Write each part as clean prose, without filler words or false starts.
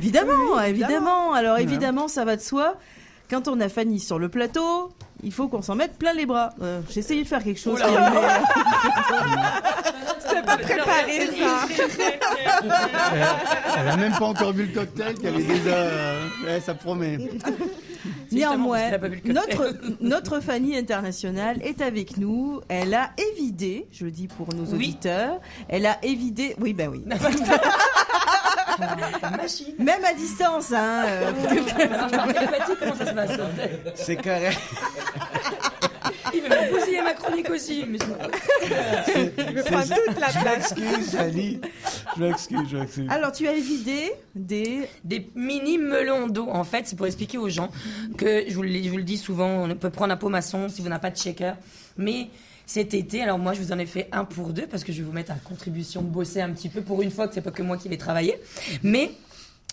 évidemment. Alors évidemment, ça va de soi. Quand on a Fanny sur le plateau, il faut qu'on s'en mette plein les bras. J'ai essayé de faire quelque chose. C'était pas préparé, ça. Elle a même pas encore bu le cocktail, qu'elle est déjà... ça promet. Néanmoins, notre Fanny internationale est avec nous. Elle a évidé, je le dis pour nos auditeurs, elle a évidé... Oui, ben oui. Machine. Même à distance, hein. Comment ça se passe? C'est correct. Il veut me pousser ma chronique aussi. Mais je vais prendre toute la place. Je m'excuse, Fanny. Je m'excuse. Alors, tu as évidé des mini melons d'eau. En fait, c'est pour expliquer aux gens que, je vous le dis souvent, on peut prendre un pot maçon si vous n'avez pas de shaker. Mais cet été, alors moi, je vous en ai fait un pour deux parce que je vais vous mettre à contribution, bosser un petit peu pour une fois que c'est pas que moi qui vais travailler. Mais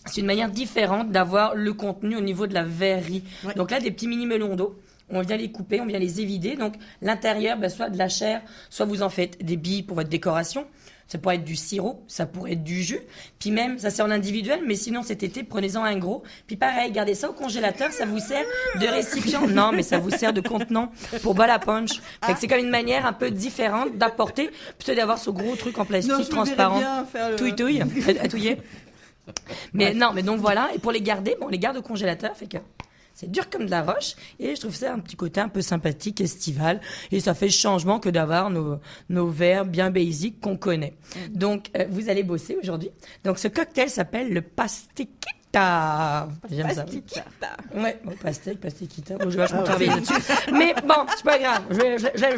c'est une manière différente d'avoir le contenu au niveau de la verrerie. Ouais. Donc là, des petits mini melons d'eau. On vient les couper, on vient les évider. Donc, l'intérieur, soit de la chair, soit vous en faites des billes pour votre décoration. Ça pourrait être du sirop, ça pourrait être du jus. Puis même, ça c'est en individuel, mais sinon cet été, prenez-en un gros. Puis pareil, gardez ça au congélateur, ça vous sert de récipient. Non, mais ça vous sert de contenant pour boire la punch. Fait que c'est comme une manière un peu différente d'apporter, plutôt d'avoir ce gros truc en plastique transparent. Touille, à touiller. Mais non, mais donc voilà. Et pour les garder, on les garde au congélateur, fait que... C'est dur comme de la roche et je trouve ça un petit côté un peu sympathique, estival. Et ça fait changement que d'avoir nos verres bien basiques qu'on connaît. Donc, vous allez bosser aujourd'hui. Donc, ce cocktail s'appelle le pastiquita. J'aime ça. Ouais, bon, pastiquita. Bon, je vais vachement travailler là-dessus. Mais bon, c'est pas grave.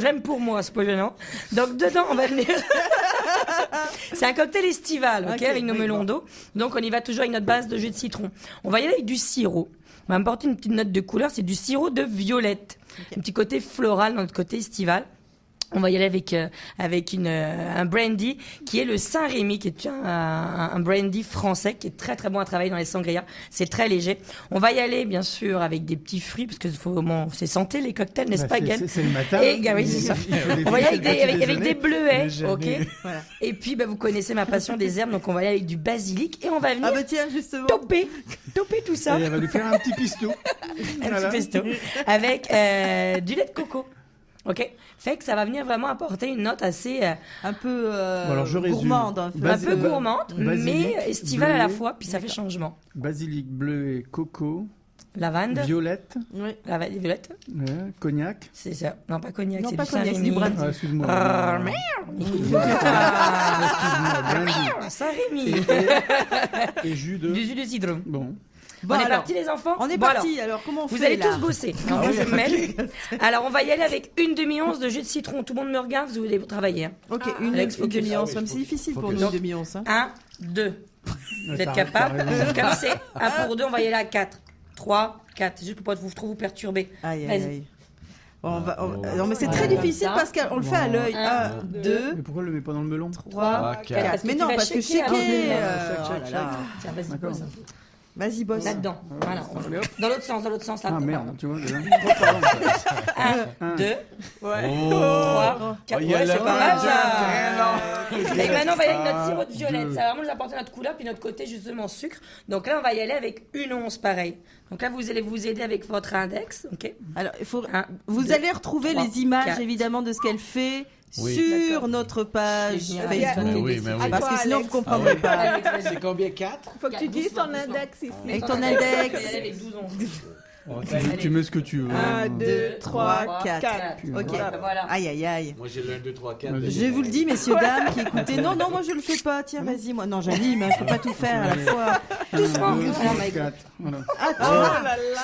J'aime pour moi, c'est pas gênant. Donc, dedans, on va venir... C'est un cocktail estival, ok, avec nos melons d'eau. Donc, on y va toujours avec notre base de jus de citron. On va y aller avec du sirop. On va m'apporter une petite note de couleur, c'est du sirop de violette. Un petit côté floral dans notre côté estival. On va y aller avec un brandy qui est le Saint-Rémy, qui est un brandy français qui est très très bon à travailler dans les sangrias. C'est très léger. On va y aller bien sûr avec des petits fruits parce que c'est santé les cocktails, n'est-ce pas, Gaël? C'est le matin. Oui, c'est ça. On va y aller avec des bleuets, ok. Voilà. Et puis vous connaissez ma passion des herbes, donc on va y aller avec du basilic et on va venir tiens, justement. toper tout ça. Et elle va lui faire un petit pistou. Petit pesto avec du lait de coco. Ok, fait que ça va venir vraiment apporter une note assez un peu gourmande, un peu gourmande, mais estivale à la fois, puis ça fait changement. Basilic, bleu et coco. Lavande. Violette. Oui. Lavande, violette. Cognac. C'est ça. Non, pas cognac, c'est pas du cognac, Saint-Rémy. c'est du brandy. Excuse-moi. Excuse-moi, Saint-Rémy. Et jus du jus de citron. Bon. On est parti les enfants? On est parti, alors comment on fait? Vous allez tous bosser. Alors, je vais me mettre. Alors on va y aller avec une demi-once de jus de citron. Tout le monde me regarde, vous allez travailler. Ok, une demi-once, même c'est difficile pour nous, une demi-once. 1, 2. Vous êtes capable? Comme c'est 1 pour 2, on va y aller à 4. 3, 4. Juste pour pas trop vous perturber. Aïe. Non, mais c'est très difficile parce qu'on le fait à l'œil. 1, 2. Mais pourquoi on le met pas dans le melon? 3, 4. Mais non, parce que shaker. Tiens, vas-y, bosse. Vas-y, bosse. Là-dedans. Voilà. Dans l'autre sens. Là. Ah merde, tu vois. 1, 2, 3, 4. Ouais, c'est pas mal ça. Et maintenant, on va y aller avec notre sirop de violette. Ça va vraiment nous apporter notre couleur, puis notre côté justement sucre. Donc là, on va y aller avec une once pareil. Donc là, vous allez vous aider avec votre index. Ok. Alors, vous allez retrouver les images évidemment de ce qu'elle fait. Sur notre page Facebook. Parce que sinon, vous ne comprendrez pas. C'est combien? 4? Il faut que tu dises ton index ici. Avec ton index. Avec 12 onces. Tu mets ce que tu veux. 1, 2, 3, 4. Ok. Voilà. Aïe. Moi, j'ai le 1, 2, 3, 4. Je vous le dis, messieurs, dames, qui écoutez. Non, moi, je le fais pas. Tiens, vas-y, moi. Non, j'anime, je peux pas tout faire à la fois. Doucement.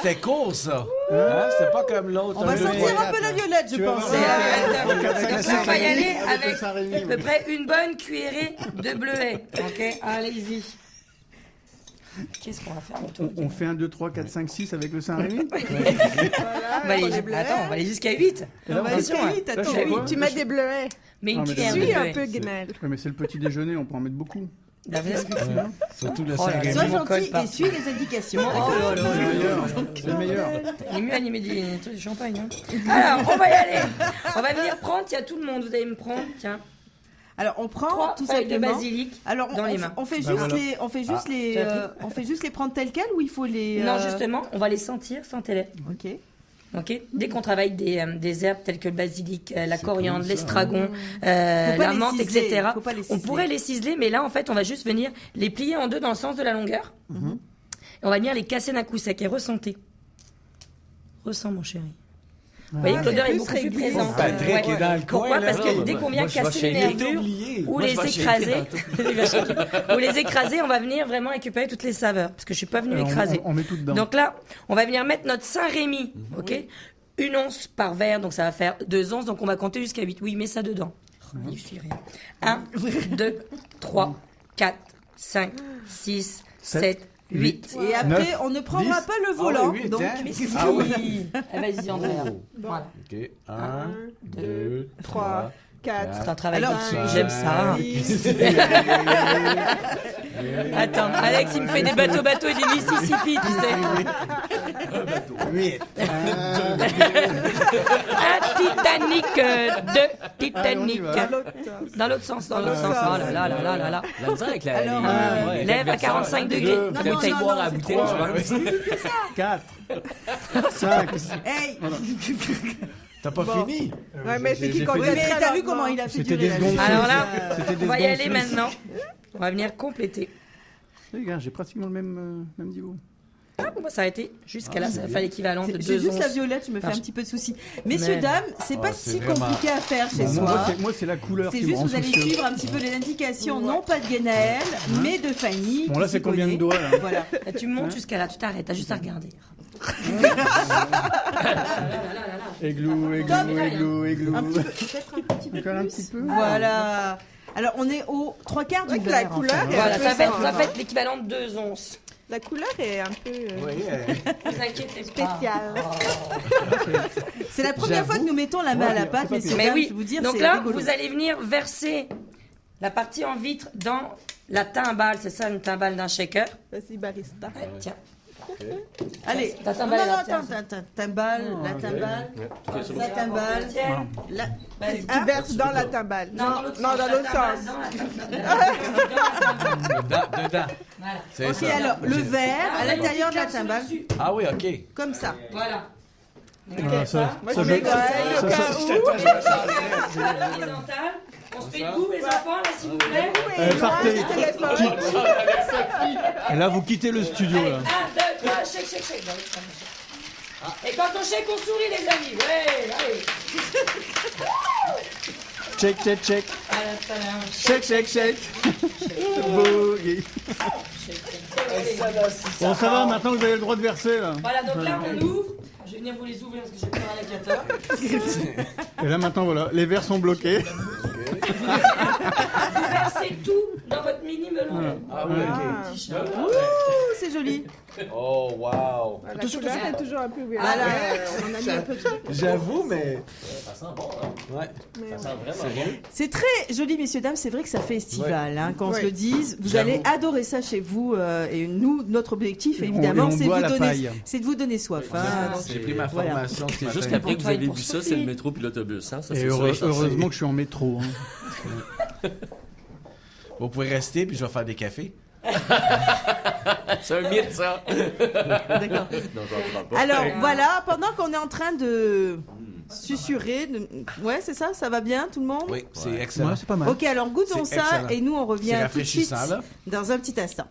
C'était court, ça. C'était pas comme l'autre. On va sortir un peu la violette, je pense. On va y aller avec à peu près une bonne cuillerée de bleuet. Ok, allez-y. Qu'est-ce qu'on va faire? On fait 1, 2, 3, 4, 5, 6 avec le Saint-Rémy. On va aller jusqu'à 8. On va jusqu'à 8, attends. Tu mets des bleuets. Mais une cuillère de bleuet. bleuet. Un peu, Guinel. Mais c'est le petit déjeuner, on peut en mettre beaucoup. Surtout le Saint-Rémy. Sois gentil et suis les indications. C'est le meilleur. Il est mieux animé des trucs de champagne. Alors, on va y aller. On va venir prendre, tiens, tout le monde, vous allez me prendre, tiens. Alors on prend 3 tout feuilles de simplement. basilic Alors dans les mains. on fait juste les prendre telles quelles ou il faut les. Non, justement, on va les sentir, sentez-les. Ok. Ok. Dès qu'on travaille des herbes telles que le basilic, la coriandre, cool, ça. l'estragon, Faut pas la les menthe, ciseler, etc. faut pas les On ciseler. pourrait les ciseler, mais là, en fait, on va juste venir les plier en deux dans le sens de la longueur. Et on va venir les casser d'un coup sec et ressentez. Ressens, mon chéri. Vous voyez que l'odeur est plus beaucoup plus régulier. présente. Patrick est dans le coin. Pourquoi? là. Parce que dès qu'on vient Moi, je vais casser les shaker. nervures oublié. ou Moi, je les vais shaker écraser, ou les écraser, on va venir vraiment récupérer toutes les saveurs. Parce que je suis pas venue écraser. On met tout dedans. Donc là, on va venir mettre notre Saint-Rémy, ok? 1 once par verre, donc ça va faire 2 onces, donc on va compter jusqu'à 8. Oui, mets ça dedans. Oh, il suit rien. 1, 2, 3, 4, 5, 6, 7, 8. Et après, on ne prendra 10. pas le volant. oui, donc, hein. Mais Ah si. oui. Ah, vas-y, Andrea. Voilà. OK. 1, 2, 3, 4. C'est un travail Alors, d'équipe, j'aime ça. 6. Attends, Alex, il me fait des bateaux et des Mississippi, tu sais. 8. Un Titanic, 2 Titanic. va. Dans l'autre sens, dans l'autre sens. Oh là là là là là là. La misère avec la. Alors, ouais, lève à l'adversaire. 45 degrés. Faut non, peut-être non, boire non, à la c'est bouteille, trop. je pense. 4, 5. Hey. T'as pas fini? Ouais, mais c'est qui j'ai compte Oui, mais t'as vu comment il a fait C'était durer des la secondes. vie. Alors là, C'était des on va y secondes aller suisses. maintenant. On va venir compléter. Regarde, j'ai pratiquement le même niveau. Ah, moi, ça a été jusqu'à là, ça fait l'équivalent de J'ai 2 juste la onces. violette, je me fais un petit peu de soucis. Messieurs, Mais- dames, c'est pas c'est si vraiment- compliqué à faire chez Bon, soi. moi, c'est la couleur C'est qui me juste, rend vous allez soucieux. suivre un petit peu les indications, non pas de Guénaël, mais de Fanny. Bon, qui là, s'y c'est combien de connaît. doigts, là Voilà. Là, tu montes jusqu'à là, tu t'arrêtes, t'as juste à regarder. Églou, églou, Top. églou, églou. Peut-être un petit peu Encore un plus. petit peu. Voilà. Alors, on est aux 3/4 du Ouais, que verre. la couleur enfin. est Voilà, un peu ça sans- fait l'équivalent de 2 onces. La couleur est un peu Oui. Ne vous inquiétez pas. spéciale. C'est la première fois que nous mettons la main à la pâte, messieurs, Mais dames, oui, je vais vous dire, donc c'est là, rigolo. vous allez venir verser la partie en vitre dans la timbale. C'est ça, une timbale d'un shaker. Vas-y, barista. Ouais, tiens. Allez, Ta non, timbale, non, là, attends, tiens. timbale, la timbale, la timbale, Tiens. la... Vas-y. Tu verses dans la timbale. Non, dans l'autre la sens. timbale. Dedans. Voilà. C'est Ok, ça. alors, le verre à l'intérieur de la Clique sur timbale, dessus. Ah oui, OK. comme ça. Voilà. Ah, ça, Moi, ça, je je- mets Gaël au ça, cas où. Horizontale. On se fait debout, les enfants, là, s'il vous plaît. partez. Le téléphone. Et là, vous quittez le studio, Allez, là. 1, 2, 3, shake, shake, shake. Bah oui, ça marche. Et quand on shake, on sourit, les amis. Ouais, allez. Check, check, check. Check, check, check. Boogie. Bon, ça va, maintenant vous avez le droit de verser, là. Voilà, donc là, on ouvre. Je vais venir vous les ouvrir parce que j'ai peur à la cata. Et là, maintenant, voilà, les verres sont bloqués. Vous versez tout dans votre mini melon. Ah oui, OK. T-shirt. Ouh, c'est joli. Oh, wow. La couleur est toujours un peu weird. Voilà, on a mis un peu de... J'avoue, mais... Ça sent bon, hein? Ouais. Ça sent vraiment bon. C'est très joli, messieurs, dames. C'est vrai que ça fait estival, hein, quand on se Ouais. le dise. Vous J'avoue. allez adorer ça chez vous. Et nous, notre objectif, évidemment, on c'est boit vous la donner, paille. c'est de vous donner soif. Hein. Donc, J'ai pris ma voilà. formation ce C'est matin. juste qu'après que vous travail avez pour bu ça, Sophie. c'est le métro puis l'autobus. Hein? Ça, Et c'est sûr et certain. heureusement que je suis en métro. Hein. Vous pouvez rester, puis je vais faire des cafés. C'est un mythe, ça. D'accord. Non, j'en prends pas. Alors voilà, pendant qu'on est en train de susurrer, ouais, c'est ça, ça va bien, tout le monde. Oui, c'est excellent. Ouais, c'est pas mal. Ok, alors goûtons C'est ça excellent. et nous on C'est revient tout de suite rafraîchissant, là. dans un petit instant.